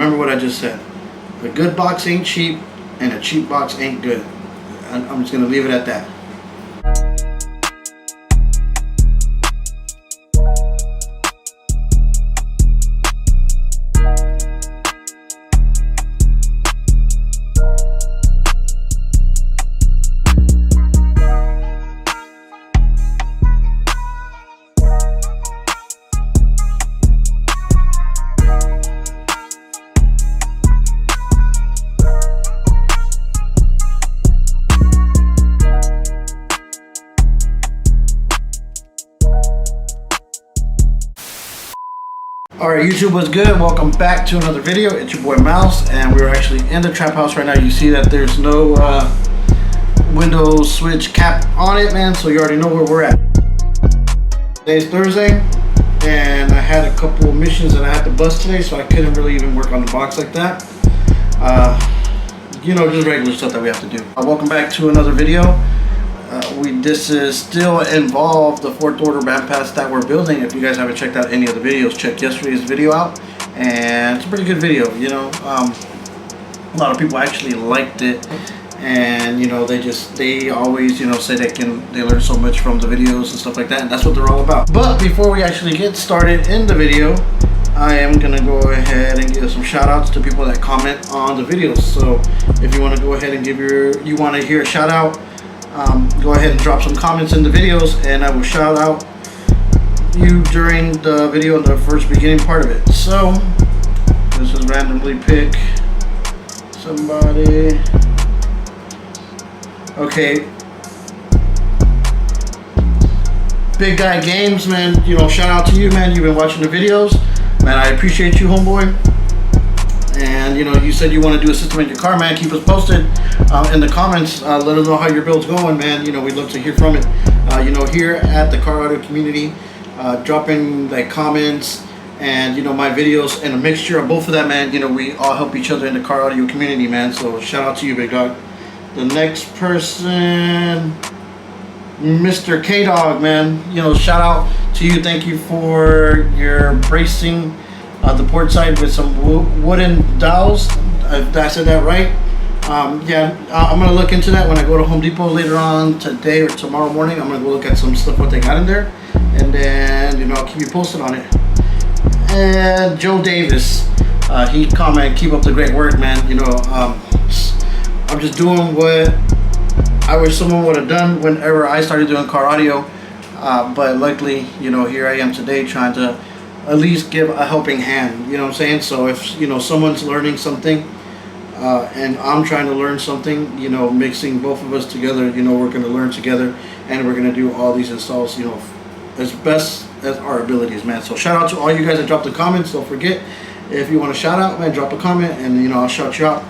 remember what I just said. A good box ain't cheap, and a cheap box ain't good. I'm just gonna leave it at that. Alright, YouTube, what's good? Welcome back to another video. It's your boy Mouse, and we're actually in the trap house right now. You see that there's no window switch cap on it, man, so you already know where we're at. Today's Thursday, and I had a couple of missions that I had to bust today, so I couldn't really even work on the box like that. You know, just regular stuff that we have to do. Welcome back to another video. This is still involved the 4th order BANDPASS that we're building. If you guys haven't checked out any of the videos, check yesterday's video out, and it's a pretty good video. You know, a lot of people actually liked it, and you know, they always, you know, say they learn so much from the videos and stuff like that, and that's what they're all about. But before we actually get started in the video, I am gonna go ahead and give some shout outs to people that comment on the videos. So if you want to go ahead and you want to hear a shout out, go ahead and drop some comments in the videos, and I will shout out you during the video in the first beginning part of it. So let's just randomly pick somebody. Okay, Big Guy Games, man, you know, shout out to you, man. You've been watching the videos, man. I appreciate you, homeboy. And you know, you said you want to do a system in your car, man. Keep us posted in the comments. Let us know how your build's going, man. You know, we'd love to hear from it. You know, here at the car audio community, dropping like comments and, you know, my videos, and a mixture of both of that, man. You know, we all help each other in the car audio community, man. So shout out to you, big dog. The next person, Mr. K-Dog, man. You know, shout out to you. Thank you for your bracing the port side with some wooden dowels. If I said that right. Yeah, I'm gonna look into that when I go to Home Depot later on today or tomorrow morning. I'm gonna go look at some stuff what they got in there, and then, you know, I'll keep you posted on it. And Joe Davis, he commented, keep up the great work, man. You know, I'm just doing what I wish someone would have done whenever I started doing car audio, but luckily, you know, here I am today trying to at least give a helping hand, you know what I'm saying? So if, you know, someone's learning something and I'm trying to learn something, you know, mixing both of us together, you know, we're going to learn together, and we're going to do all these installs, you know, as best as our abilities, man. So shout out to all you guys that dropped the comments. Don't forget, if you want to shout out, man, drop a comment, and, you know, I'll shout you out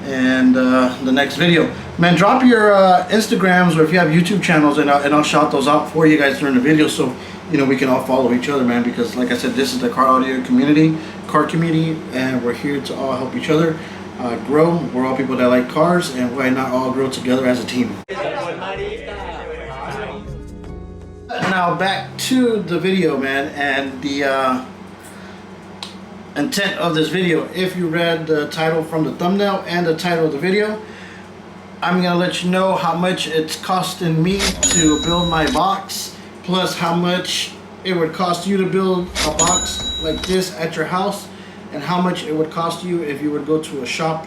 in the next video. Man, drop your Instagrams, or if you have YouTube channels, and I'll shout those out for you guys during the video, so you know, we can all follow each other, man, because like I said, this is the car audio community, and we're here to all help each other grow. We're all people that like cars, and why not all grow together as a team. Now back to the video, man, and the intent of this video. If you read the title from the thumbnail and the title of the video, I'm gonna let you know how much it's costing me to build my box, plus how much it would cost you to build a box like this at your house, and how much it would cost you if you would go to a shop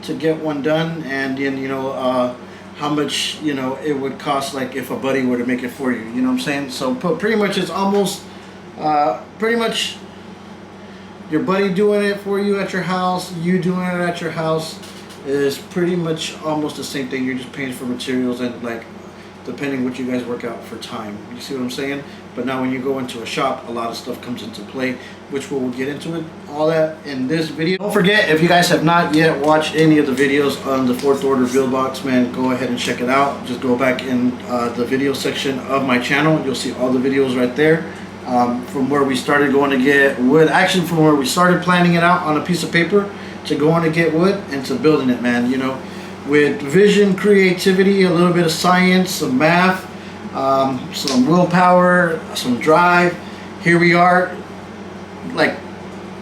to get one done, and then, you know, how much, you know, it would cost like if a buddy were to make it for you, you know what I'm saying? So pretty much it's almost pretty much your buddy doing it for you at your house, you doing it at your house, is pretty much almost the same thing. You're just paying for materials and, like, depending what you guys work out for time. You see what I'm saying? But now when you go into a shop, a lot of stuff comes into play, which we'll get into it, all that in this video. Don't forget, if you guys have not yet watched any of the videos on the 4th order build box, man, go ahead and check it out. Just go back in the video section of my channel. You'll see all the videos right there. From where we started going to get wood, actually from where we started planning it out on a piece of paper, to going to get wood, and to building it, man. You know, with vision, creativity, a little bit of science, some math, some willpower, some drive, here we are, like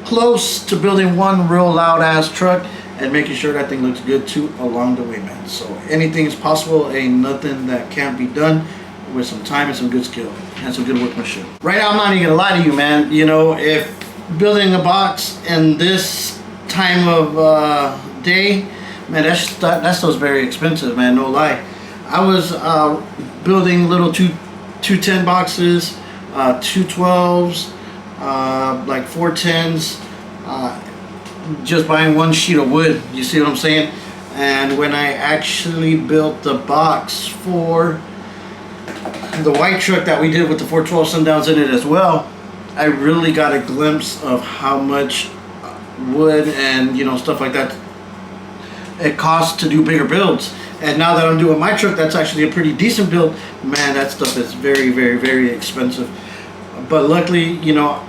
close to building one real loud ass truck and making sure that thing looks good too along the way, man. So anything is possible. Ain't nothing that can't be done with some time and some good skill and some good workmanship. Right now, I'm not even gonna lie to you, man. You know, if building a box in this time of day, man, that stuff's very expensive, man. No lie. I was building little 210 boxes, 212s, like 410s, just buying one sheet of wood. You see what I'm saying? And when I actually built the box for the white truck that we did with the 412 sundowns in it as well, I really got a glimpse of how much wood and, you know, stuff like that it costs to do bigger builds. And now that I'm doing my truck, that's actually a pretty decent build, man, that stuff is very, very, very expensive. But luckily, you know,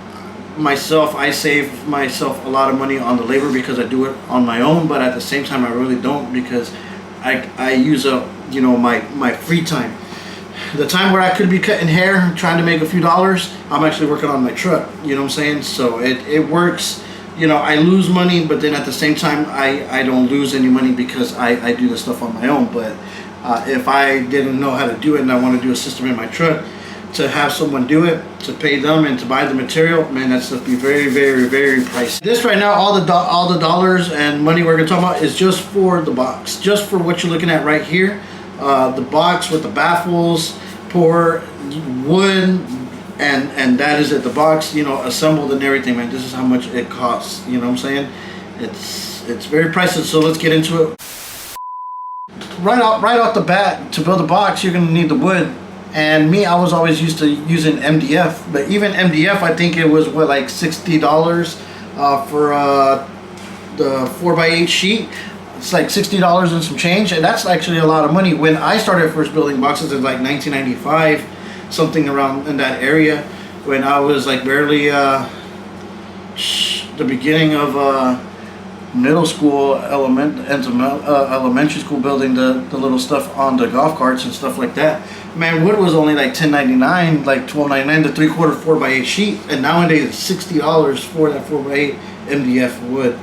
I save myself a lot of money on the labor because I do it on my own, but at the same time I really don't, because I use up, you know, my free time. The time where I could be cutting hair, trying to make a few dollars, I'm actually working on my truck, you know what I'm saying? So it works. You know, I lose money, but then at the same time I don't lose any money because I do the stuff on my own. But if I didn't know how to do it and I want to do a system in my truck, to have someone do it, to pay them and to buy the material, man, that stuff be very, very, very pricey. This right now, all the dollars and money we're gonna talk about is just for the box, just for what you're looking at right here. The box with the baffles, pour wood, and that is it. The box, you know, assembled and everything, man. This is how much it costs. You know what I'm saying? It's very pricey. So let's get into it. Right off the bat, to build a box, you're gonna need the wood. And me, I was always used to using MDF, but even MDF, I think it was what, like $60 for the 4x8 sheet. It's like $60 and some change, and that's actually a lot of money. When I started first building boxes in like 1995, something around in that area, when I was like barely the beginning of middle school, elementary school, building the little stuff on the golf carts and stuff like that. Man, wood was only like $10.99, like $12.99, the 3/4 4x8 sheet, and nowadays it's $60 for that 4x8 MDF wood.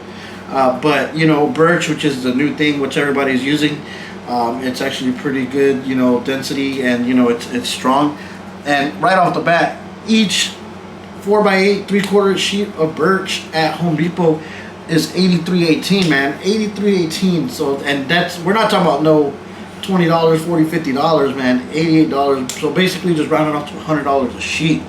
But you know, birch, which is the new thing which everybody's using, it's actually pretty good, you know, density, and you know, it's strong. And right off the bat, each 4x8 3/4 sheet of birch at Home Depot is $83.18, man. $83.18. So, and that's, we're not talking about no $20, $40, $50, man. $88. So basically just rounding off to $100 a sheet.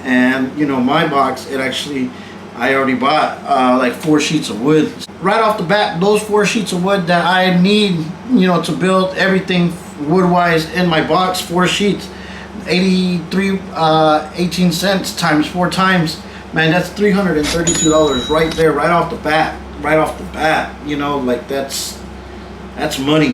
And you know, my box, it actually, I already bought like 4 sheets of wood. Right off the bat, those 4 sheets of wood that I need, you know, to build everything wood-wise in my box, 4 sheets, 18 cents times 4 times, man, that's $332 right there, right off the bat. You know, like that's money.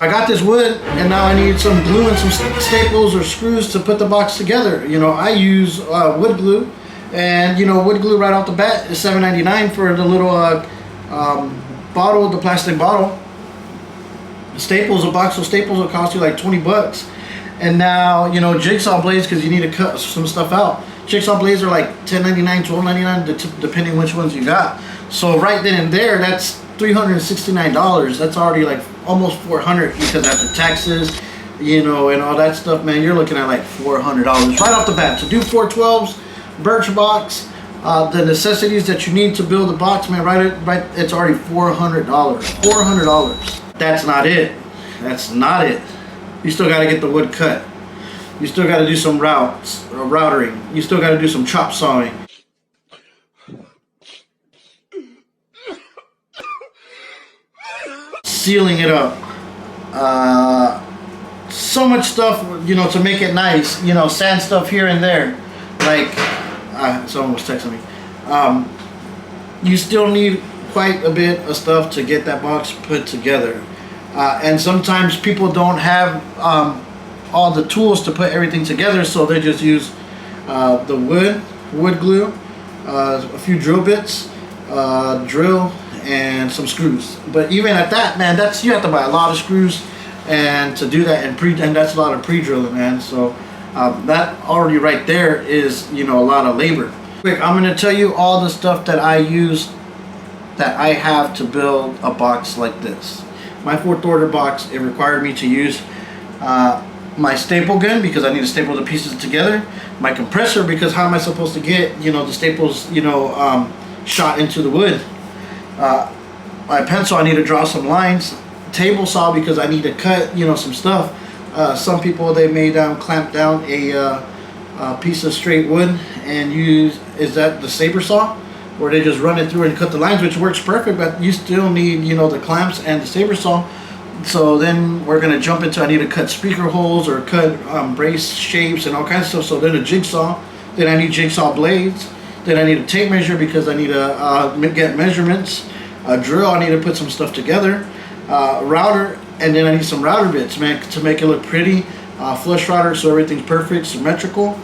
I got this wood, and now I need some glue and some staples or screws to put the box together. You know, I use wood glue, and you know, wood glue right off the bat is $7.99 for the little bottle, the plastic bottle. Staples, a box of staples will cost you like 20 bucks. And now, you know, jigsaw blades, because you need to cut some stuff out. Jigsaw blades are like $10.99, $12.99, depending which ones you got. So right then and there, that's $369. That's already like almost $400, because after taxes, you know, and all that stuff, man, you're looking at like $400 right off the bat. So do 412s, birch box, the necessities that you need to build a box, man, right, it's already $400. $400. That's not it. That's not it. You still got to get the wood cut. You still got to do some routering. You still got to do some chop sawing. Sealing it up. So much stuff, you know, to make it nice. You know, sand stuff here and there. Like, someone was texting me. You still need quite a bit of stuff to get that box put together. And sometimes people don't have all the tools to put everything together, so they just use the wood glue, a few drill bits, drill, and some screws. But even at that, man, you have to buy a lot of screws and to do that, and that's a lot of pre-drilling, man. So That already right there is, you know, a lot of labor. Quick, I'm going to tell you all the stuff that I use, that I have to build a box like this. My 4th order box, it required me to use my staple gun because I need to staple the pieces together. My compressor, because how am I supposed to get, you know, the staples, you know, shot into the wood. My pencil, I need to draw some lines. Table saw, because I need to cut, you know, some stuff. Some people, they may clamp down a piece of straight wood and use, is that the saber saw, where they just run it through and cut the lines, which works perfect, but you still need, you know, the clamps and the saber saw. So then we're going to jump into, I need to cut speaker holes or cut brace shapes and all kinds of stuff. So then a jigsaw, then I need jigsaw blades, then I need a tape measure because I need to get measurements, a drill, I need to put some stuff together, router, and then I need some router bits, man, to make it look pretty, flush router so everything's perfect, symmetrical.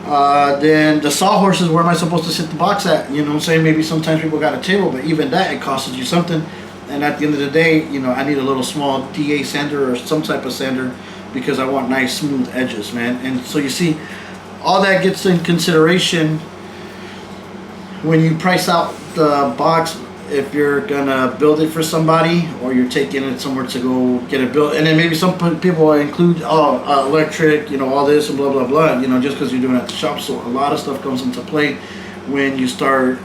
Then the sawhorses, where am I supposed to sit the box at? You know what I'm saying? Maybe sometimes people got a table, but even that, it costs you something. And at the end of the day, you know, I need a little small DA sander or some type of sander because I want nice smooth edges, man. And so you see, all that gets in consideration when you price out the box, if you're gonna build it for somebody or you're taking it somewhere to go get it built. And then maybe some people include electric, you know, all this and blah blah blah, you know, just because you're doing it at the shop. So a lot of stuff comes into play when you start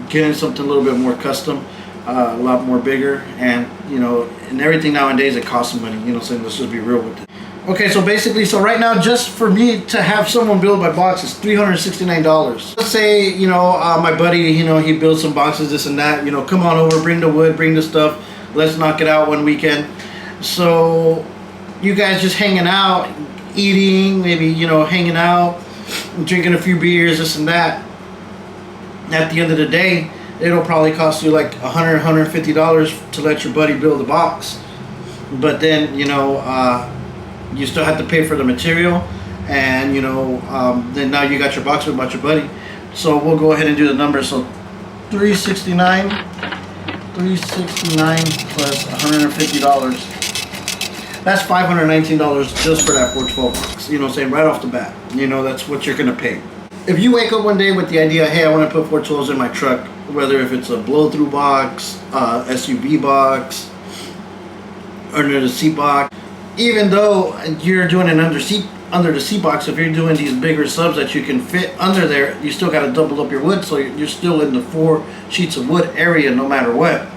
getting something a little bit more custom, a lot more bigger, and you know, and everything nowadays, it costs some money, you know, so let's just be real with it. Okay, so basically, so right now, just for me to have someone build my box is $369. Let's say, you know, my buddy, you know, he builds some boxes, this and that, you know, come on over, bring the wood, bring the stuff, let's knock it out one weekend. So you guys just hanging out, eating, maybe, you know, hanging out, drinking a few beers, this and that. At the end of the day, it'll probably cost you like $100, $150 to let your buddy build a box. But then, you know, you still have to pay for the material, and you know, then now you got your box with your buddy. So we'll go ahead and do the numbers. So $369 plus $150. That's $519 just for that 412 box. You know what I'm saying? Right off the bat. You know, that's what you're gonna pay. If you wake up one day with the idea, hey, I want to put 412s in my truck, whether if it's a blow-through box, SUV box, under the seat box, even though you're doing an under the seat box, if you're doing these bigger subs that you can fit under there, you still got to double up your wood, so you're still in the 4 sheets of wood area no matter what.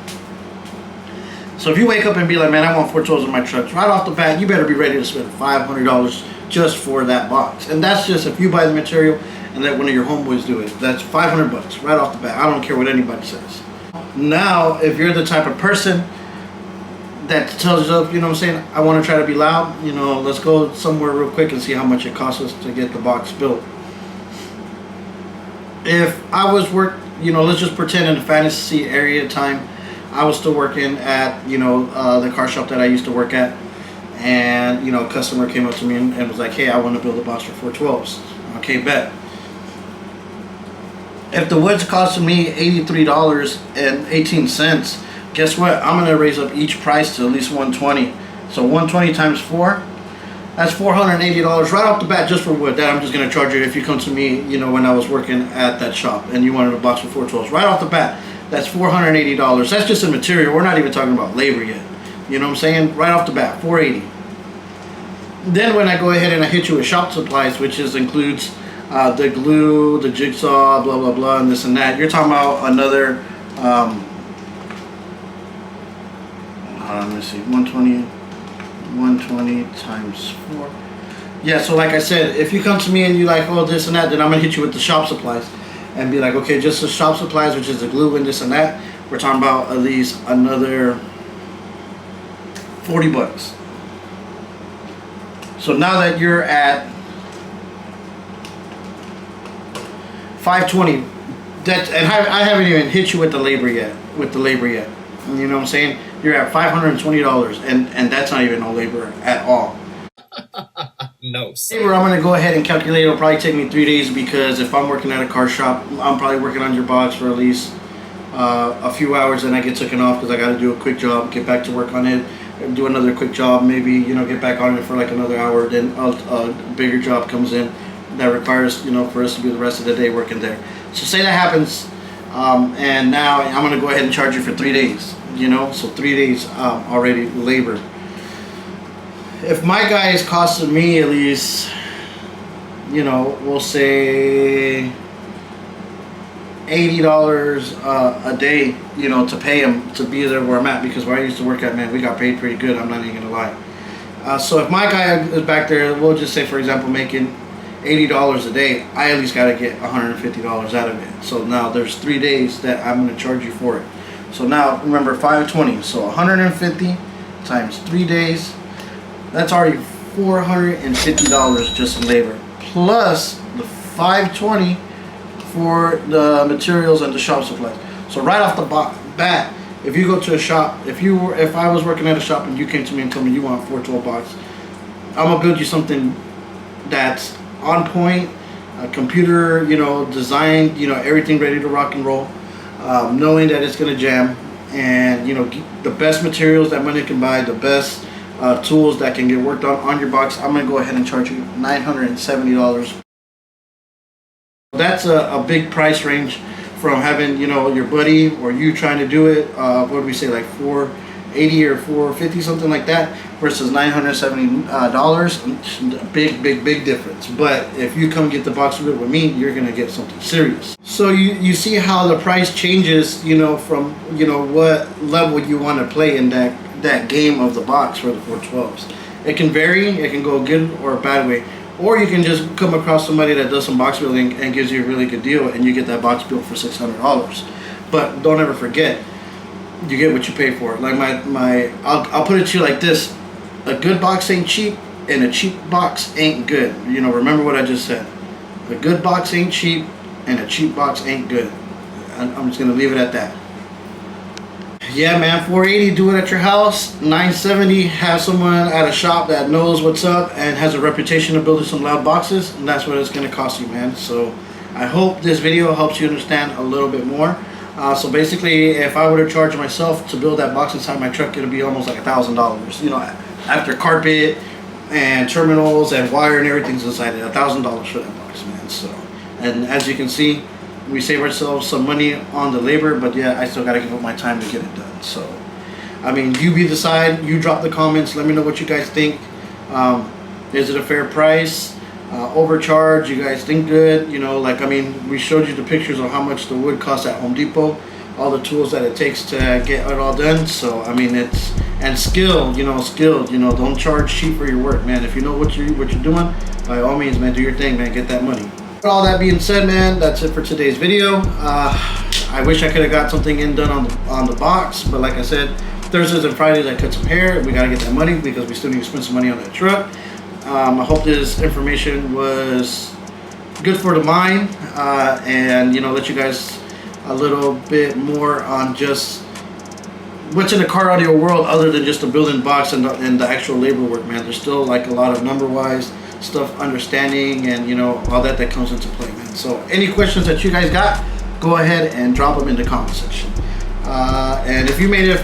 So if you wake up and be like, man, I want 412s in my truck, right off the bat, you better be ready to spend $500 just for that box. And that's just if you buy the material and let one of your homeboys do it. That's $500 right off the bat. I don't care what anybody says. Now, if you're the type of person that tells you, you know what I'm saying, I want to try to be loud, you know, let's go somewhere real quick and see how much it costs us to get the box built. If I was you know, let's just pretend in the fantasy area time, I was still working at, you know, the car shop that I used to work at, and, you know, a customer came up to me and was like, hey, I want to build a box for 412s. Okay, bet. If the wood's costing me $83.18, guess what? I'm going to raise up each price to at least $120. So 120 times 4, that's $480 right off the bat just for wood. That I'm just going to charge you if you come to me, you know, when I was working at that shop and you wanted a box for 412s. Right off the bat, that's $480. That's just the material. We're not even talking about labor yet. You know what I'm saying? Right off the bat, $480. Then when I go ahead and I hit you with shop supplies, which includes the glue, the jigsaw, blah, blah, blah, and this and that, you're talking about another... let me see, 120 times 4. Yeah, so like I said, if you come to me and you like, oh, this and that, then I'm going to hit you with the shop supplies and be like, okay, just the shop supplies, which is the glue and this and that, we're talking about at least another $40. So now that you're at 520, that, and I haven't even hit you with the labor yet, You know what I'm saying? You're at $520, and that's not even no labor at all. No. Labor, I'm gonna go ahead and calculate. It'll probably take me 3 days because if I'm working at a car shop, I'm probably working on your box for at least a few hours, and I get taken off because I got to do a quick job, get back to work on it, do another quick job, maybe, you know, get back on it for like another hour, then a bigger job comes in that requires, you know, for us to be the rest of the day working there. So say that happens, and now I'm gonna go ahead and charge you for 3 days, you know, so 3 days already labor. If my guy is costing me at least, you know, we'll say $80 a day, you know, to pay him to be there where I'm at, because where I used to work at, man, we got paid pretty good, I'm not even gonna lie. So if my guy is back there, we'll just say, for example, making $80 a day, I at least got to get $150 out of it. So now there's 3 days that I'm going to charge you for it. So now remember, 520, so 150 times 3 days, that's already $450 just in labor, plus the 520 for the materials and the shop supplies. So right off the bat, if you go to a shop, if I was working at a shop and you came to me and told me you want 412 box, I'm gonna build you something that's on point, a computer, you know, designed, you know, everything ready to rock and roll, knowing that it's gonna jam, and you know, the best materials that money can buy, the best tools that can get worked on your box. I'm gonna go ahead and charge you $970. That's a big price range from having, you know, your buddy or you trying to do it. What do we say, like $480 or $450, something like that, versus $970. Big difference. But if you come get the box of it with me, you're gonna get something serious. So you see how the price changes, you know, from, you know, what level you want to play in that game of the box for the 412s. It can vary. It can go a good or a bad way. Or you can just come across somebody that does some box building and gives you a really good deal, and you get that box built for $600. But don't ever forget, you get what you pay for. Like I'll put it to you like this: a good box ain't cheap, and a cheap box ain't good. You know, remember what I just said. A good box ain't cheap, and a cheap box ain't good. I'm just gonna leave it at that. Yeah, man, $480, do it at your house. $970, have someone at a shop that knows what's up and has a reputation of building some loud boxes, and that's what it's going to cost you, man. So I hope this video helps you understand a little bit more. So basically, if I were to charge myself to build that box inside my truck, it'll be almost like $1,000. You know, after carpet and terminals and wire and everything's inside it, $1,000 for that box, man. So, and as you can see, we save ourselves some money on the labor, but yeah, I still got to give up my time to get it done. So, I mean, you be the side. You drop the comments. Let me know what you guys think. Is it a fair price? Overcharge? You guys think good? You know, like, I mean, we showed you the pictures of how much the wood costs at Home Depot, all the tools that it takes to get it all done. So, I mean, it's, and skilled, you know, don't charge cheap for your work, man. If you know what you're doing, by all means, man, do your thing, man. Get that money. All that being said, man, that's it for today's video. I wish I could have got something done on the box, but like I said, Thursdays and Fridays I cut some hair. We gotta get that money because we still need to spend some money on that truck. I hope this information was good for the mind, and you know, let you guys a little bit more on just what's in the car audio world other than just the building box and the actual labor work, man. There's still like a lot of number-wise stuff, understanding, and you know, all that comes into play, man. So any questions that you guys got, go ahead and drop them in the comment section. And if you made it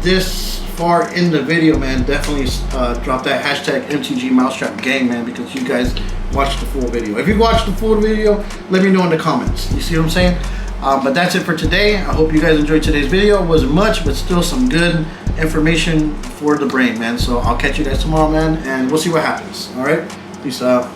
this far in the video, man, definitely drop that hashtag MTG Mousetrap Gang, man, because you guys watched the full video. If you watched the full video, let me know in the comments. You see what I'm saying? But that's it for today. I hope you guys enjoyed today's video. It wasn't much, but still some good information for the brain, man. So I'll catch you guys tomorrow, man, and we'll see what happens. All right, peace out.